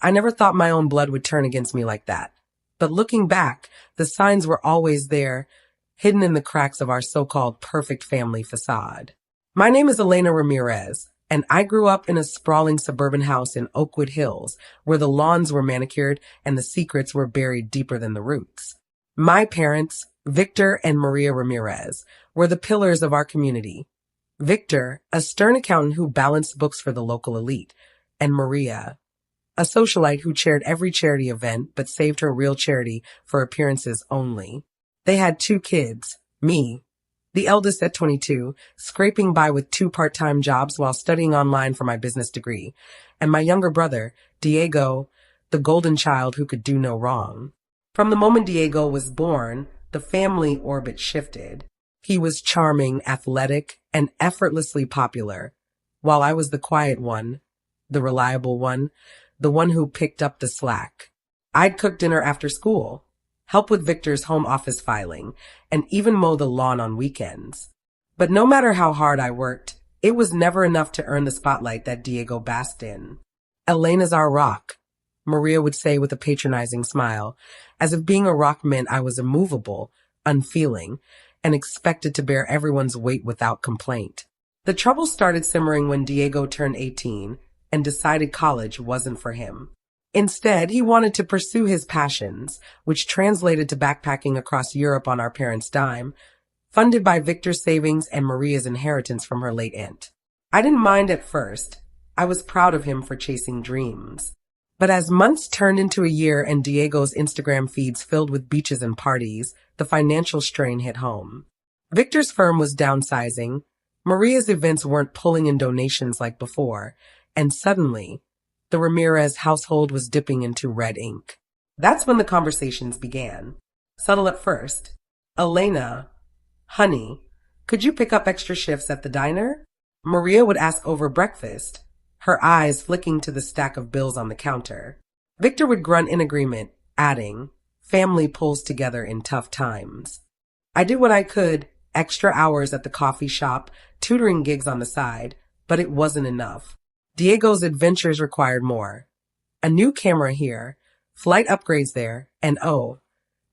I never thought my own blood would turn against me like that. But looking back, the signs were always there, hidden in the cracks of our so-called perfect family facade. My name is Elena Ramirez, and I grew up in a sprawling suburban house in Oakwood Hills, where the lawns were manicured and the secrets were buried deeper than the roots. My parents, Victor and Maria Ramirez, were the pillars of our community. Victor, a stern accountant who balanced books for the local elite, and Maria, a socialite who chaired every charity event but saved her real charity for appearances only. They had 2 kids, me, the eldest at 22, scraping by with 2 part-time jobs while studying online for my business degree, and my younger brother, Diego, the golden child who could do no wrong. From the moment Diego was born, the family orbit shifted. He was charming, athletic, and effortlessly popular, while I was the quiet one, the reliable one, the one who picked up the slack. I'd cook dinner after school, help with Victor's home office filing, and even mow the lawn on weekends. But no matter how hard I worked, it was never enough to earn the spotlight that Diego basked in. "Elena's our rock," Maria would say with a patronizing smile, as if being a rock meant I was immovable, unfeeling, and expected to bear everyone's weight without complaint. The trouble started simmering when Diego turned 18 and decided college wasn't for him. Instead, he wanted to pursue his passions, which translated to backpacking across Europe on our parents' dime, funded by Victor's savings and Maria's inheritance from her late aunt. I didn't mind at first. I was proud of him for chasing dreams. But as months turned into a year and Diego's Instagram feeds filled with beaches and parties, the financial strain hit home. Victor's firm was downsizing, Maria's events weren't pulling in donations like before, and suddenly, the Ramirez household was dipping into red ink. That's when the conversations began. Subtle at first. "Elena, honey, could you pick up extra shifts at the diner?" Maria would ask over breakfast, her eyes flicking to the stack of bills on the counter. Victor would grunt in agreement, adding, "Family pulls together in tough times." I did what I could, extra hours at the coffee shop, tutoring gigs on the side, but it wasn't enough. Diego's adventures required more. A new camera here, flight upgrades there, and oh,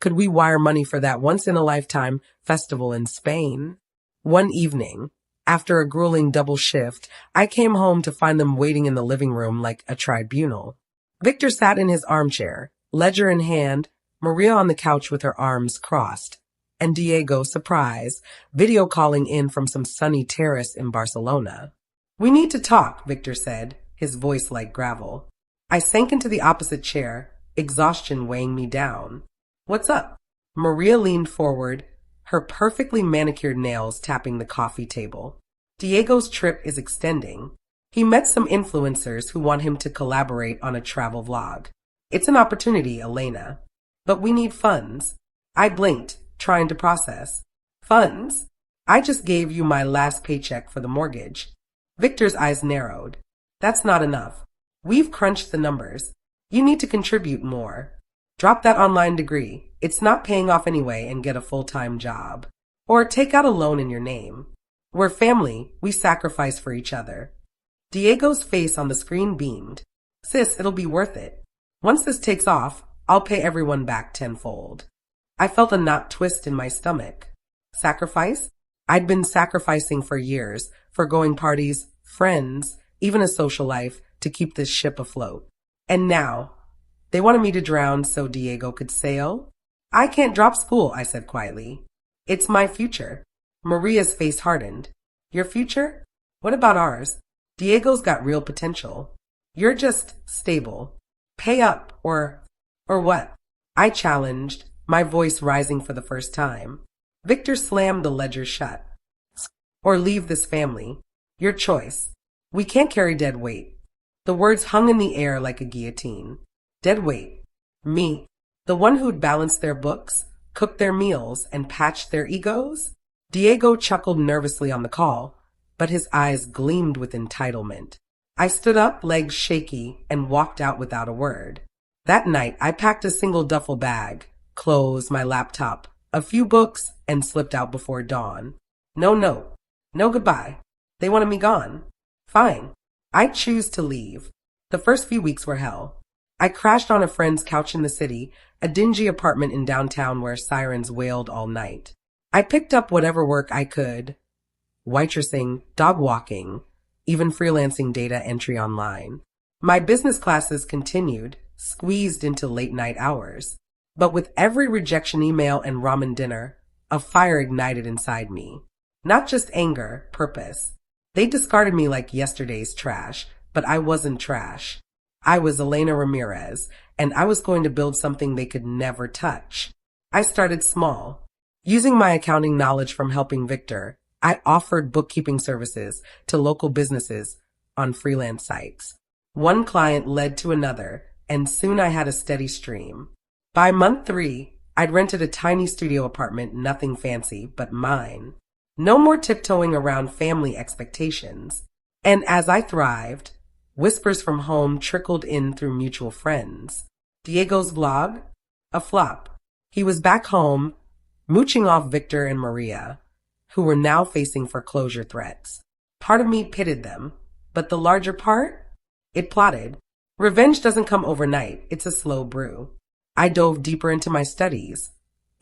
could we wire money for that once-in-a-lifetime festival in Spain? One evening, after a grueling double shift, I came home to find them waiting in the living room like a tribunal. Victor sat in his armchair, ledger in hand, Maria on the couch with her arms crossed, and Diego, surprise, video calling in from some sunny terrace in Barcelona. "We need to talk," Victor said, his voice like gravel. I sank into the opposite chair, exhaustion weighing me down. "What's up?" Maria leaned forward, her perfectly manicured nails tapping the coffee table. "Diego's trip is extending. He met some influencers who want him to collaborate on a travel vlog. It's an opportunity, Elena. But we need funds." I blinked, trying to process. "Funds? I just gave you my last paycheck for the mortgage." Victor's eyes narrowed. "That's not enough. We've crunched the numbers. You need to contribute more. Drop that online degree. It's not paying off anyway, and get a full-time job. Or take out a loan in your name. We're family. We sacrifice for each other." Diego's face on the screen beamed. "Sis, it'll be worth it. Once this takes off, I'll pay everyone back tenfold." I felt a knot twist in my stomach. Sacrifice? I'd been sacrificing for years, forgoing parties, friends, even a social life, to keep this ship afloat. And now, they wanted me to drown so Diego could sail? "I can't drop school," I said quietly. "It's my future." Maria's face hardened. "Your future? What about ours? Diego's got real potential. You're just stable. Pay up, or what?" I challenged, my voice rising for the first time. Victor slammed the ledger shut. "Or leave this family. Your choice. We can't carry dead weight." The words hung in the air like a guillotine. Dead weight. Me. The one who'd balanced their books, cooked their meals, and patched their egos? Diego chuckled nervously on the call, but his eyes gleamed with entitlement. I stood up, legs shaky, and walked out without a word. That night, I packed a single duffel bag, clothes, my laptop, a few books, and slipped out before dawn. No note. No goodbye. They wanted me gone. Fine. I choose to leave. The first few weeks were hell. I crashed on a friend's couch in the city, a dingy apartment in downtown where sirens wailed all night. I picked up whatever work I could, waitressing, dog walking, even freelancing data entry online. My business classes continued, squeezed into late night hours. But with every rejection email and ramen dinner, a fire ignited inside me. Not just anger, purpose. They discarded me like yesterday's trash, but I wasn't trash. I was Elena Ramirez, and I was going to build something they could never touch. I started small. Using my accounting knowledge from helping Victor, I offered bookkeeping services to local businesses on freelance sites. One client led to another, and soon I had a steady stream. By month 3, I'd rented a tiny studio apartment, nothing fancy, but mine. No more tiptoeing around family expectations. And as I thrived, whispers from home trickled in through mutual friends. Diego's vlog? A flop. He was back home, mooching off Victor and Maria, who were now facing foreclosure threats. Part of me pitted them, but the larger part? It plotted. Revenge doesn't come overnight, it's a slow brew. I dove deeper into my studies,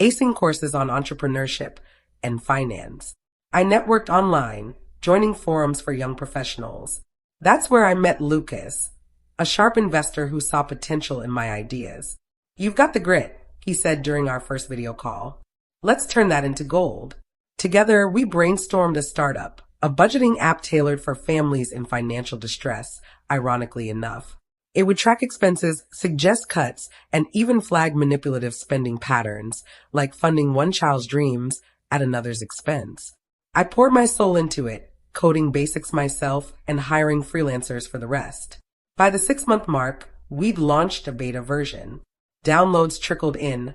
acing courses on entrepreneurship and finance. I networked online, joining forums for young professionals. That's where I met Lucas, a sharp investor who saw potential in my ideas. "You've got the grit," he said during our first video call. "Let's turn that into gold." Together, we brainstormed a startup, a budgeting app tailored for families in financial distress, ironically enough. It would track expenses, suggest cuts, and even flag manipulative spending patterns, like funding one child's dreams at another's expense. I poured my soul into it, coding basics myself and hiring freelancers for the rest. By the 6-month mark, we'd launched a beta version. Downloads trickled in,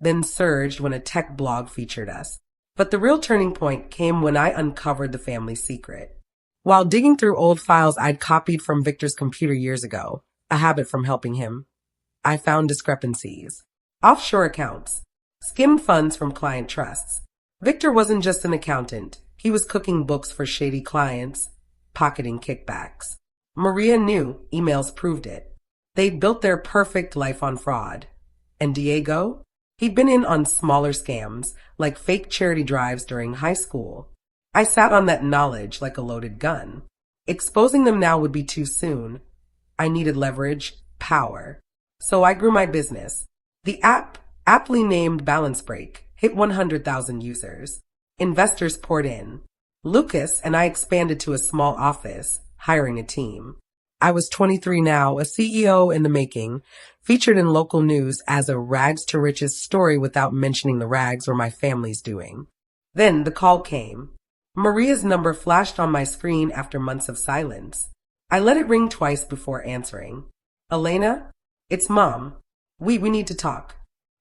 then surged when a tech blog featured us. But the real turning point came when I uncovered the family secret. While digging through old files I'd copied from Victor's computer years ago, a habit from helping him, I found discrepancies. Offshore accounts, skimmed funds from client trusts. Victor wasn't just an accountant. He was cooking books for shady clients, pocketing kickbacks. Maria knew, emails proved it. They'd built their perfect life on fraud. And Diego? He'd been in on smaller scams, like fake charity drives during high school. I sat on that knowledge like a loaded gun. Exposing them now would be too soon. I needed leverage, power. So I grew my business. The app, aptly named Balance Break, hit 100,000 users. Investors poured in. Lucas and I expanded to a small office, hiring a team. I was 23 now, a CEO in the making, featured in local news as a rags to riches story without mentioning the rags or my family's doing. Then the call came. Maria's number flashed on my screen after months of silence. I let it ring twice before answering. "Elena? It's Mom. We need to talk."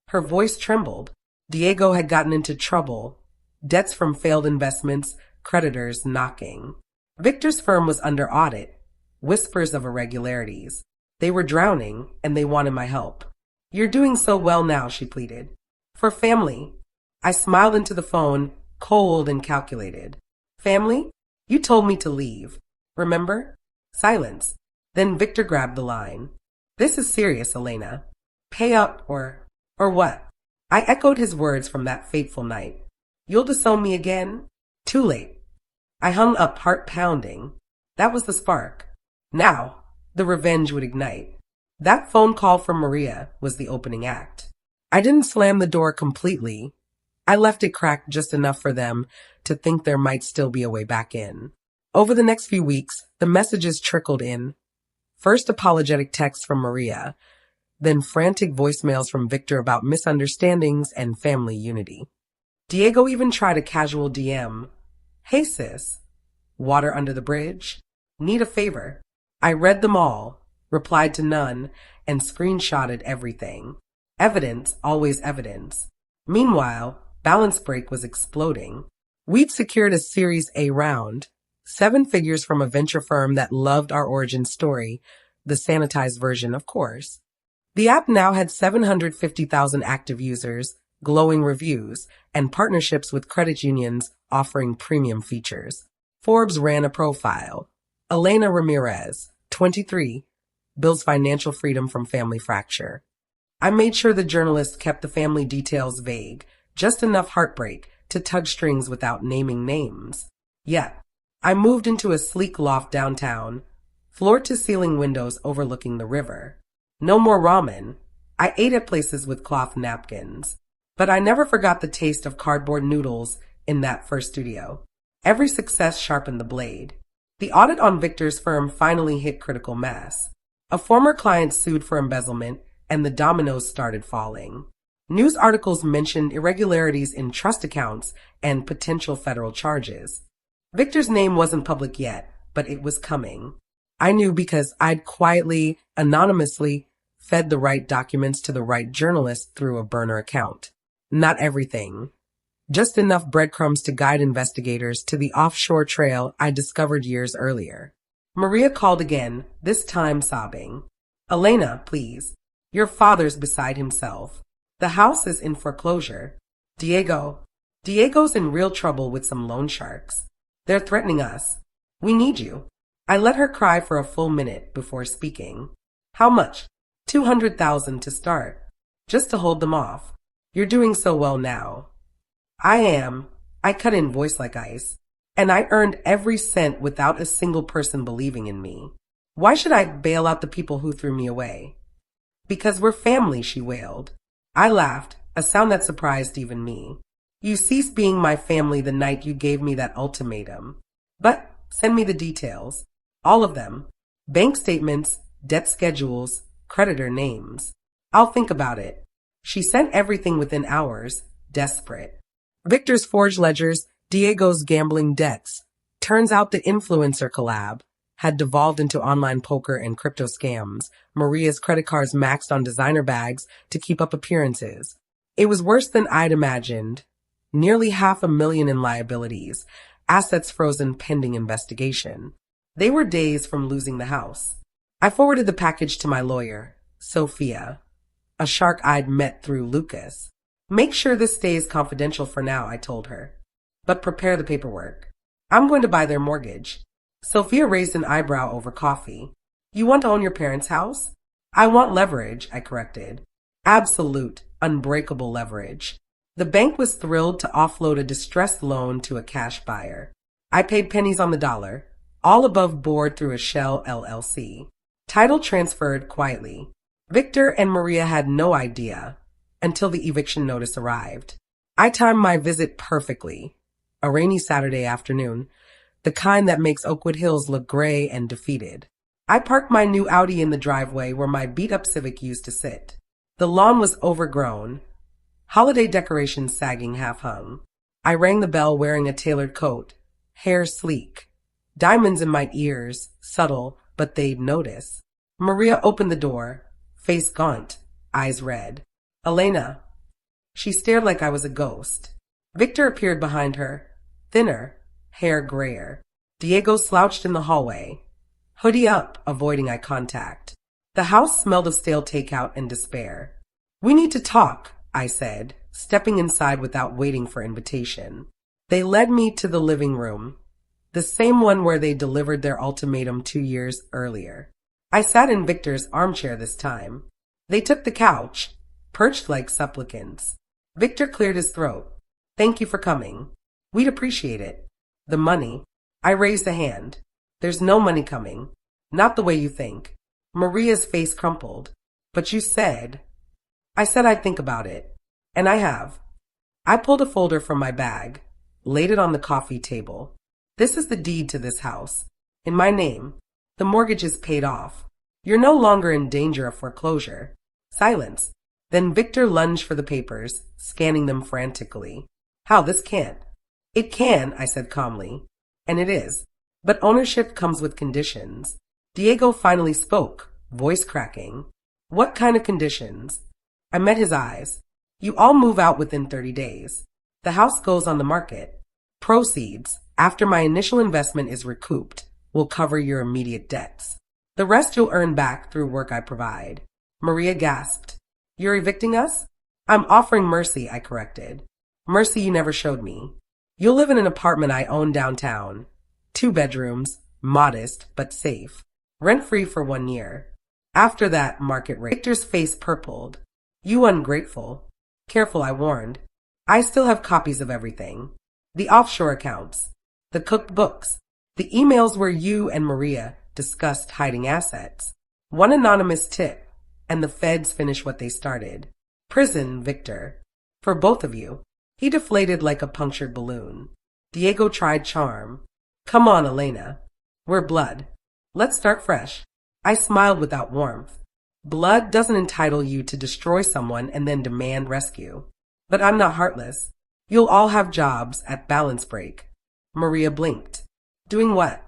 Her voice trembled. Diego had gotten into trouble. Debts from failed investments, creditors knocking. Victor's firm was under audit. Whispers of irregularities. They were drowning, and they wanted my help. "You're doing so well now," she pleaded. "For family." I smiled into the phone, cold and calculated. "Family? You told me to leave. Remember?" Silence. Then Victor grabbed the line. "This is serious, Elena. Pay up or what?" I echoed his words from that fateful night. "You'll disown me again?" Too late. I hung up, heart pounding. That was the spark. Now, the revenge would ignite. That phone call from Maria was the opening act. I didn't slam the door completely. I left it cracked just enough for them to think there might still be a way back in. Over the next few weeks, the messages trickled in. First apologetic texts from Maria, then frantic voicemails from Victor about misunderstandings and family unity. Diego even tried a casual DM. "Hey sis, water under the bridge? Need a favor?" I read them all, replied to none, and screenshotted everything. Evidence, always evidence. Meanwhile, Balance Break was exploding. We'd secured a Series A round, 7 figures from a venture firm that loved our origin story, the sanitized version, of course. The app now had 750,000 active users, glowing reviews, and partnerships with credit unions offering premium features. Forbes ran a profile. Elena Ramirez, 23, builds financial freedom from family fracture. I made sure the journalist kept the family details vague, just enough heartbreak to tug strings without naming names. Yet, I moved into a sleek loft downtown, floor-to-ceiling windows overlooking the river. No more ramen. I ate at places with cloth napkins. But I never forgot the taste of cardboard noodles in that first studio. Every success sharpened the blade. The audit on Victor's firm finally hit critical mass. A former client sued for embezzlement, and the dominoes started falling. News articles mentioned irregularities in trust accounts and potential federal charges. Victor's name wasn't public yet, but it was coming. I knew because I'd quietly, anonymously, fed the right documents to the right journalist through a burner account. Not everything. Just enough breadcrumbs to guide investigators to the offshore trail I discovered years earlier. Maria called again, this time sobbing. Elena, please. Your father's beside himself. The house is in foreclosure. Diego's in real trouble with some loan sharks. They're threatening us. We need you. I let her cry for a full minute before speaking. How much? 200,000 to start. Just to hold them off. You're doing so well now. I am. I cut in voice like ice. And I earned every cent without a single person believing in me. Why should I bail out the people who threw me away? Because we're family, she wailed. I laughed, a sound that surprised even me. You ceased being my family the night you gave me that ultimatum. But send me the details. All of them. Bank statements, debt schedules, creditor names. I'll think about it. She sent everything within hours, desperate. Victor's forged ledgers, Diego's gambling debts. Turns out the influencer collab had devolved into online poker and crypto scams. Maria's credit cards maxed on designer bags to keep up appearances. It was worse than I'd imagined. Nearly $500,000 in liabilities, assets frozen pending investigation. They were days from losing the house. I forwarded the package to my lawyer, Sophia, a shark I'd met through Lucas. Make sure this stays confidential for now, I told her. But prepare the paperwork. I'm going to buy their mortgage. Sophia raised an eyebrow over coffee. You want to own your parents' house? I want leverage, I corrected. Absolute, unbreakable leverage. The bank was thrilled to offload a distressed loan to a cash buyer. I paid pennies on the dollar, all above board through a shell LLC. Title transferred quietly. Victor and Maria had no idea until the eviction notice arrived. I timed my visit perfectly. A rainy Saturday afternoon, the kind that makes Oakwood Hills look gray and defeated. I parked my new Audi in the driveway where my beat-up Civic used to sit. The lawn was overgrown, holiday decorations sagging half-hung. I rang the bell wearing a tailored coat, hair sleek, diamonds in my ears, subtle, but they'd notice. Maria opened the door, face gaunt, eyes red. Elena. She stared like I was a ghost. Victor appeared behind her, thinner, hair grayer. Diego slouched in the hallway, hoodie up, avoiding eye contact. The house smelled of stale takeout and despair. We need to talk, I said, stepping inside without waiting for invitation. They led me to the living room, the same one where they delivered their ultimatum 2 years earlier. I sat in Victor's armchair this time. They took the couch, perched like supplicants. Victor cleared his throat. Thank you for coming. We'd appreciate it. The money. I raised a hand. There's no money coming. Not the way you think. Maria's face crumpled. But you said. I said I'd think about it. And I have. I pulled a folder from my bag, laid it on the coffee table. This is the deed to this house. In my name. The mortgage is paid off. You're no longer in danger of foreclosure. Silence. Then Victor lunged for the papers, scanning them frantically. How, this can't. It can, I said calmly. And it is. But ownership comes with conditions. Diego finally spoke, voice cracking. What kind of conditions? I met his eyes. You all move out within 30 days. The house goes on the market. Proceeds, after my initial investment is recouped, will cover your immediate debts. The rest you'll earn back through work I provide. Maria gasped. You're evicting us? I'm offering mercy, I corrected. Mercy you never showed me. You'll live in an apartment I own downtown. 2 bedrooms, modest but safe. Rent-free for 1 year. After that market rate, Victor's face purpled. You ungrateful. Careful, I warned. I still have copies of everything. The offshore accounts, the cooked books, the emails where you and Maria discussed hiding assets. One anonymous tip, and the feds finish what they started. Prison, Victor. For both of you. He deflated like a punctured balloon. Diego tried charm. Come on, Elena. We're blood. Let's start fresh. I smiled without warmth. Blood doesn't entitle you to destroy someone and then demand rescue. But I'm not heartless. You'll all have jobs at balance break. Maria blinked. Doing what?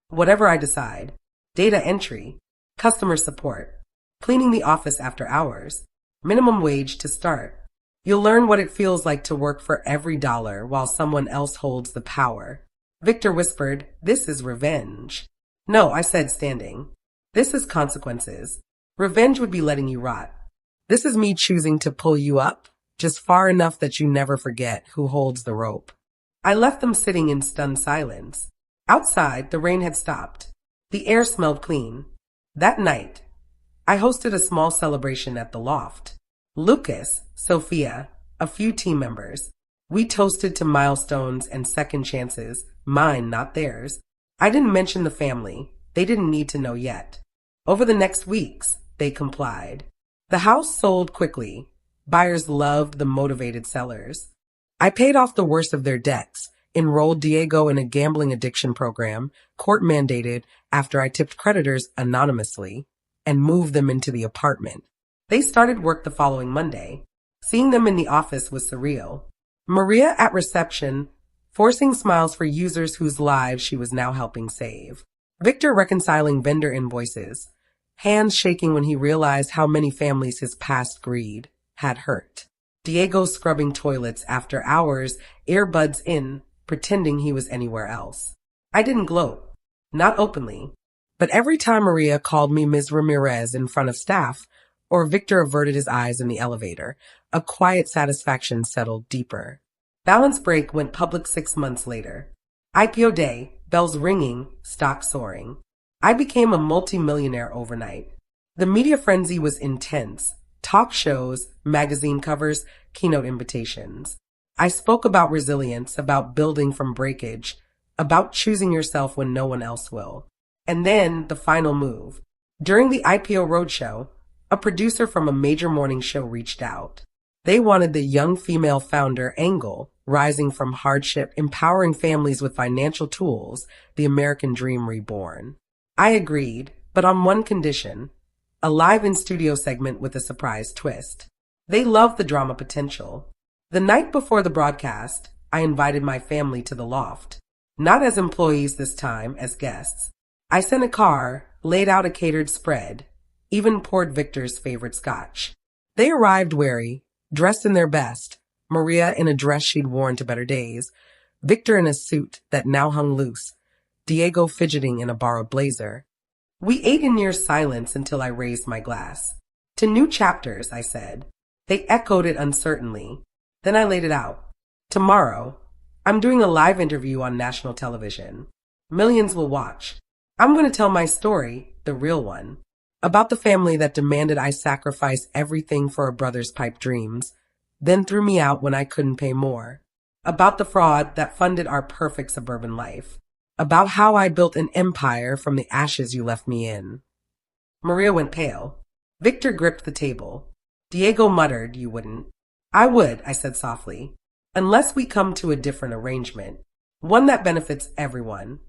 Whatever I decide. Data entry. Customer support. Cleaning the office after hours. Minimum wage to start. You'll learn what it feels like to work for every dollar while someone else holds the power. Victor whispered, This is revenge. No, I said, standing. This is consequences. Revenge would be letting you rot. This is me choosing to pull you up, just far enough that you never forget who holds the rope. I left them sitting in stunned silence. Outside, the rain had stopped. The air smelled clean. That night, I hosted a small celebration at the loft. Lucas, Sophia, a few team members. We toasted to milestones and second chances, mine, not theirs. I didn't mention the family. They didn't need to know yet. Over the next weeks, they complied. The house sold quickly. Buyers loved the motivated sellers. I paid off the worst of their debts, enrolled Diego in a gambling addiction program, court-mandated after I tipped creditors anonymously, and moved them into the apartment. They started work the following Monday. Seeing them in the office was surreal. Maria at reception, forcing smiles for users whose lives she was now helping save. Victor reconciling vendor invoices, hands shaking when he realized how many families his past greed had hurt. Diego scrubbing toilets after hours, earbuds in, pretending he was anywhere else. I didn't gloat, not openly. But every time Maria called me Ms. Ramirez in front of staff, or Victor averted his eyes in the elevator, a quiet satisfaction settled deeper. Balance Break went public 6 months later. IPO day, bells ringing, stock soaring. I became a multi-millionaire overnight. The media frenzy was intense. Talk shows, magazine covers, keynote invitations. I spoke about resilience, about building from breakage, about choosing yourself when no one else will. And then the final move. During the IPO roadshow, a producer from a major morning show reached out. They wanted the young female founder angle, rising from hardship, empowering families with financial tools, the American dream reborn. I agreed, but on one condition, a live in-studio segment with a surprise twist. They loved the drama potential. The night before the broadcast, I invited my family to the loft. Not as employees this time, as guests. I sent a car, laid out a catered spread, even poured Victor's favorite scotch. They arrived wary, dressed in their best, Maria in a dress she'd worn to better days, Victor in a suit that now hung loose, Diego fidgeting in a borrowed blazer. We ate in near silence until I raised my glass. To new chapters, I said. They echoed it uncertainly. Then I laid it out. Tomorrow, I'm doing a live interview on national television. Millions will watch. I'm going to tell my story, the real one. About the family that demanded I sacrifice everything for a brother's pipe dreams, then threw me out when I couldn't pay more. About the fraud that funded our perfect suburban life. About how I built an empire from the ashes you left me in. Maria went pale. Victor gripped the table. Diego muttered, You wouldn't. I would, I said softly. Unless we come to a different arrangement. One that benefits everyone.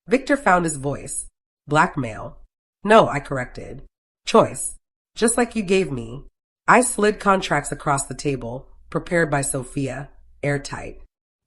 Victor found his voice. Blackmail. No, I corrected. Choice. Just like you gave me. I slid contracts across the table, prepared by Sophia, airtight.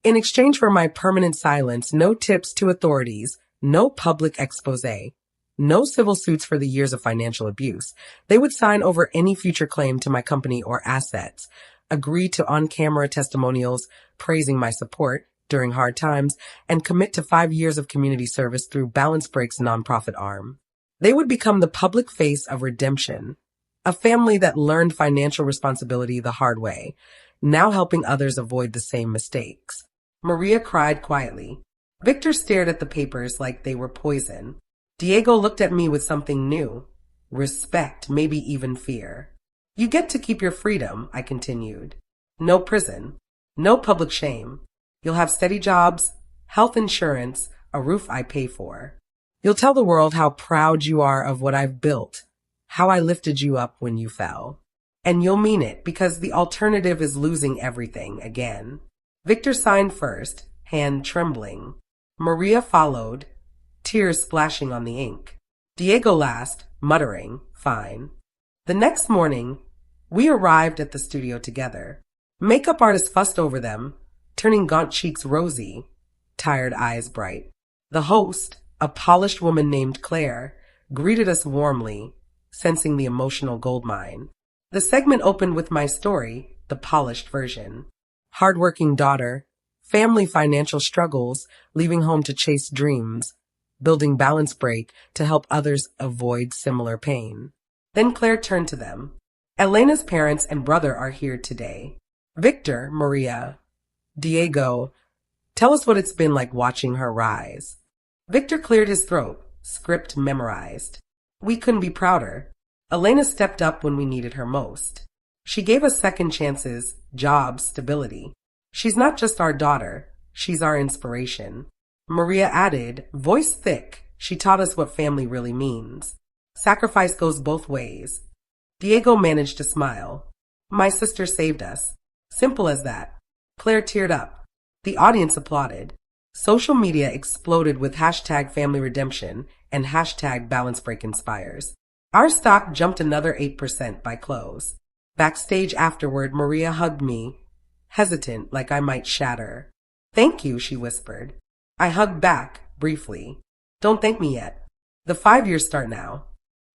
In exchange for my permanent silence, no tips to authorities, no public expose, no civil suits for the years of financial abuse. They would sign over any future claim to my company or assets, agree to on-camera testimonials praising my support during hard times, and commit to 5 years of community service through Balance Break's nonprofit arm. They would become the public face of redemption, a family that learned financial responsibility the hard way, now helping others avoid the same mistakes. Maria cried quietly. Victor stared at the papers like they were poison. Diego looked at me with something new, respect, maybe even fear. You get to keep your freedom, I continued. No prison, no public shame. You'll have steady jobs, health insurance, a roof I pay for. You'll tell the world how proud you are of what I've built, how I lifted you up when you fell. And you'll mean it, because the alternative is losing everything again. Victor signed first, hand trembling. Maria followed, tears splashing on the ink. Diego last, muttering, fine. The next morning, we arrived at the studio together. Makeup artists fussed over them, turning gaunt cheeks rosy, tired eyes bright. The host, a polished woman named Claire, greeted us warmly, sensing the emotional goldmine. The segment opened with my story, the polished version. Hardworking daughter, family financial struggles, leaving home to chase dreams, building balance break to help others avoid similar pain. Then Claire turned to them. Elena's parents and brother are here today. Victor, Maria, Diego, tell us what it's been like watching her rise. Victor cleared his throat, script memorized. We couldn't be prouder. Elena stepped up when we needed her most. She gave us second chances, jobs, stability. She's not just our daughter, she's our inspiration. Maria added, voice thick, she taught us what family really means. Sacrifice goes both ways. Diego managed to smile. My sister saved us. Simple as that. Claire teared up. The audience applauded. Social media exploded with hashtag family redemption and hashtag balance break inspires. Our stock jumped another 8% by close. Backstage afterward, Maria hugged me, hesitant like I might shatter. Thank you, she whispered. I hugged back, briefly. Don't thank me yet. The 5 years start now.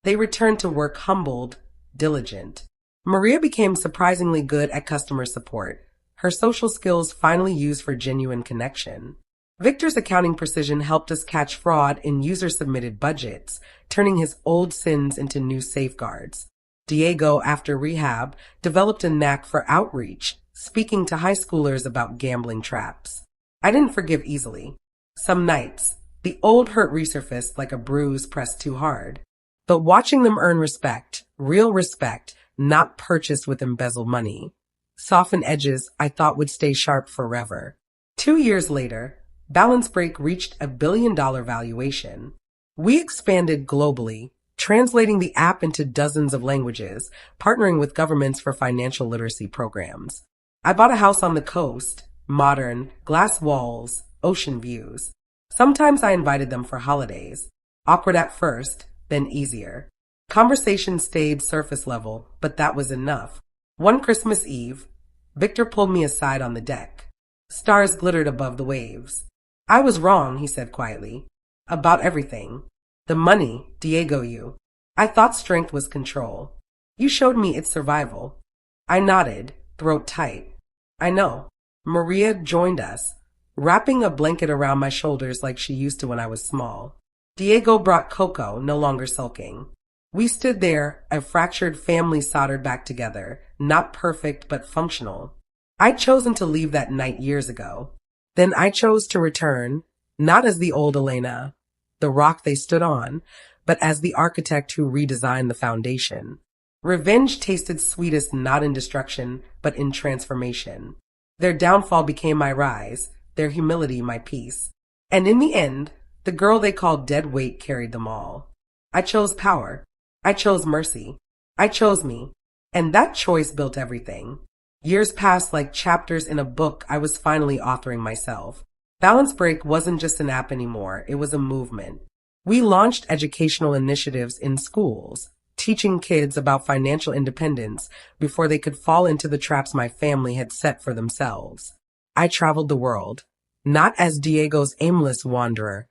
They returned to work humbled, diligent. Maria became surprisingly good at customer support, her social skills finally used for genuine connection. Victor's accounting precision helped us catch fraud in user-submitted budgets, turning his old sins into new safeguards. Diego, after rehab, developed a knack for outreach, speaking to high schoolers about gambling traps. I didn't forgive easily. Some nights, the old hurt resurfaced like a bruise pressed too hard. But watching them earn respect, real respect, not purchased with embezzled money, softened edges I thought would stay sharp forever. 2 years later, Balance Break reached $1 billion valuation. We expanded globally, translating the app into dozens of languages, partnering with governments for financial literacy programs. I bought a house on the coast, modern, glass walls, ocean views. Sometimes I invited them for holidays. Awkward at first, then easier. Conversation stayed surface level, but that was enough. One Christmas Eve, Victor pulled me aside on the deck. Stars glittered above the waves. I was wrong, he said quietly. About everything. The money, Diego, you. I thought strength was control. You showed me it's survival. I nodded, throat tight. I know. Maria joined us, wrapping a blanket around my shoulders like she used to when I was small. Diego brought cocoa, no longer sulking. We stood there, a fractured family soldered back together, not perfect but functional. I'd chosen to leave that night years ago. Then I chose to return, not as the old Elena, the rock they stood on, but as the architect who redesigned the foundation. Revenge tasted sweetest not in destruction, but in transformation. Their downfall became my rise, their humility my peace. And in the end, the girl they called dead weight carried them all. I chose power. I chose mercy. I chose me. And that choice built everything. Years passed like chapters in a book I was finally authoring myself. Balance Break wasn't just an app anymore, it was a movement. We launched educational initiatives in schools, teaching kids about financial independence before they could fall into the traps my family had set for themselves. I traveled the world, not as Diego's aimless wanderer,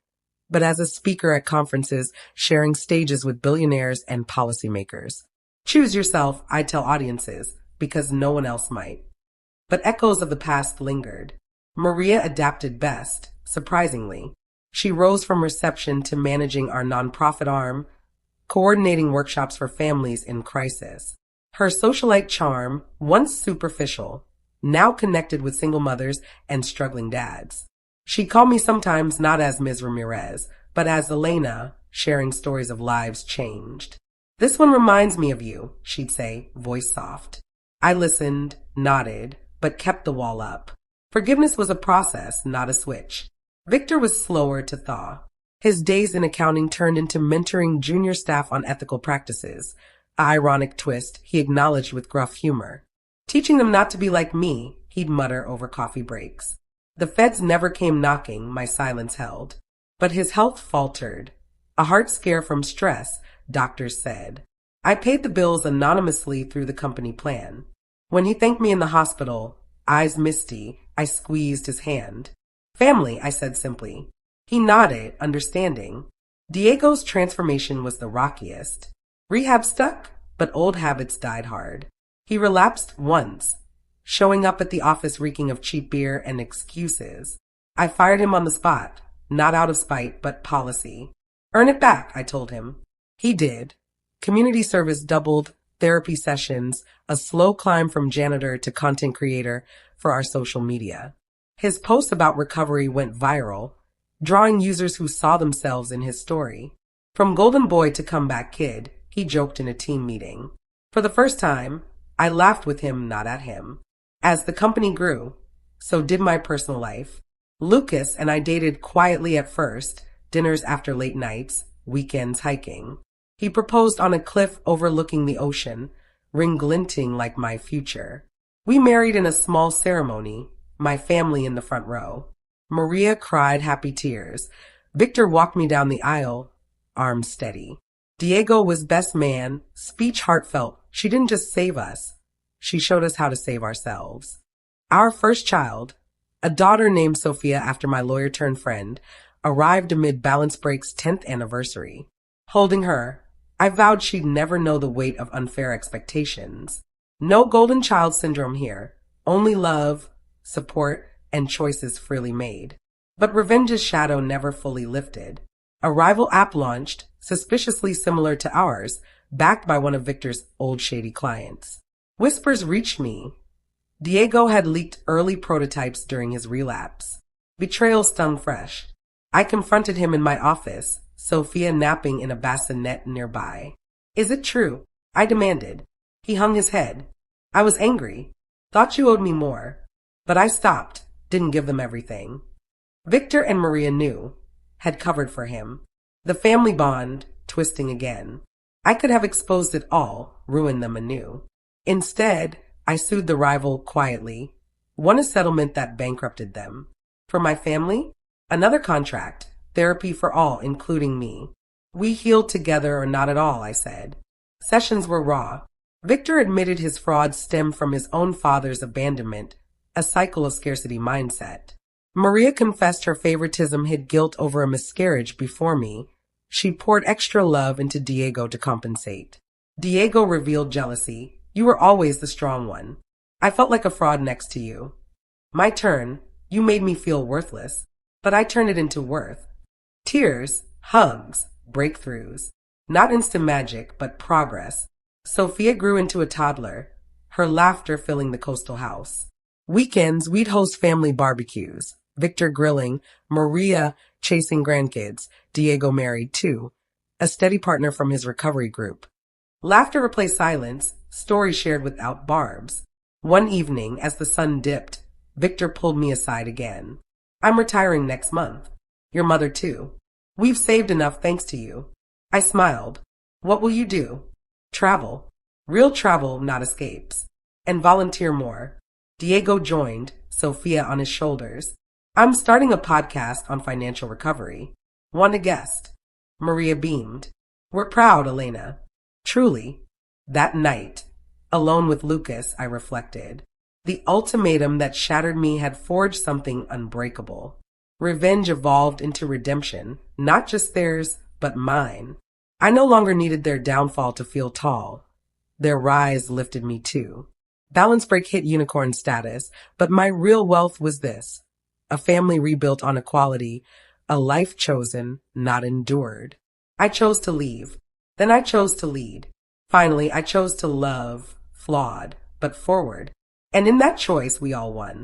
but as a speaker at conferences, sharing stages with billionaires and policymakers. Choose yourself, I tell audiences, because no one else might. But echoes of the past lingered. Maria adapted best, surprisingly. She rose from reception to managing our nonprofit arm, coordinating workshops for families in crisis. Her socialite charm, once superficial, now connected with single mothers and struggling dads. She'd call me sometimes not as Ms. Ramirez, but as Elena, sharing stories of lives changed. "This one reminds me of you," she'd say, voice soft. I listened, nodded, but kept the wall up. Forgiveness was a process, not a switch. Victor was slower to thaw. His days in accounting turned into mentoring junior staff on ethical practices. An ironic twist he acknowledged with gruff humor. Teaching them not to be like me, he'd mutter over coffee breaks. The feds never came knocking, my silence held. But his health faltered. A heart scare from stress, doctors said. I paid the bills anonymously through the company plan. When he thanked me in the hospital, eyes misty, I squeezed his hand. "Family," I said simply. He nodded, understanding. Diego's transformation was the rockiest. Rehab stuck, but old habits died hard. He relapsed once, showing up at the office reeking of cheap beer and excuses. I fired him on the spot, not out of spite, but policy. "Earn it back," I told him. He did. Community service doubled, therapy sessions, a slow climb from janitor to content creator for our social media. His post about recovery went viral, drawing users who saw themselves in his story. From golden boy to comeback kid, he joked in a team meeting. For the first time, I laughed with him, not at him. As the company grew, so did my personal life. Lucas and I dated quietly at first, dinners after late nights, weekends hiking. He proposed on a cliff overlooking the ocean, ring glinting like my future. We married in a small ceremony, my family in the front row. Maria cried happy tears. Victor walked me down the aisle, arms steady. Diego was best man, speech heartfelt. She didn't just save us. She showed us how to save ourselves. Our first child, a daughter named Sophia after my lawyer-turned-friend, arrived amid Balance Break's 10th anniversary. Holding her, I vowed she'd never know the weight of unfair expectations. No golden child syndrome here, only love, support, and choices freely made. But revenge's shadow never fully lifted. A rival app launched, suspiciously similar to ours, backed by one of Victor's old shady clients. Whispers reached me. Diego had leaked early prototypes during his relapse. Betrayal stung fresh. I confronted him in my office, Sophia napping in a bassinet nearby. "Is it true?" I demanded. He hung his head. I was angry. "Thought you owed me more." But I stopped, didn't give them everything. Victor and Maria knew, had covered for him. The family bond, twisting again. I could have exposed it all, ruined them anew. Instead, I sued the rival quietly, won a settlement that bankrupted them. For my family, another contract, therapy for all, including me. We healed together or not at all, I said. Sessions were raw. Victor admitted his fraud stemmed from his own father's abandonment, a cycle of scarcity mindset. Maria confessed her favoritism hid guilt over a miscarriage before me. She poured extra love into Diego to compensate. Diego revealed jealousy. "You were always the strong one. I felt like a fraud next to you. My turn. You made me feel worthless, but I turned it into worth." Tears, hugs, breakthroughs. Not instant magic, but progress. Sophia grew into a toddler, her laughter filling the coastal house. Weekends, we'd host family barbecues. Victor grilling, Maria chasing grandkids, Diego married too, a steady partner from his recovery group. Laughter replaced silence, stories shared without barbs. One evening, as the sun dipped, Victor pulled me aside again. "I'm retiring next month. Your mother too. We've saved enough thanks to you." I smiled. "What will you do?" "Travel. Real travel, not escapes. And volunteer more." Diego joined, Sophia on his shoulders. "I'm starting a podcast on financial recovery. Want a guest?" Maria beamed. "We're proud, Elena." Truly. That night, alone with Lucas, I reflected. The ultimatum that shattered me had forged something unbreakable. Revenge evolved into redemption, not just theirs, but mine. I no longer needed their downfall to feel tall. Their rise lifted me too. Balance Break hit unicorn status, but my real wealth was this: a family rebuilt on equality, a life chosen, not endured. I chose to leave. Then I chose to lead. Finally, I chose to love, flawed, but forward. And in that choice, we all won.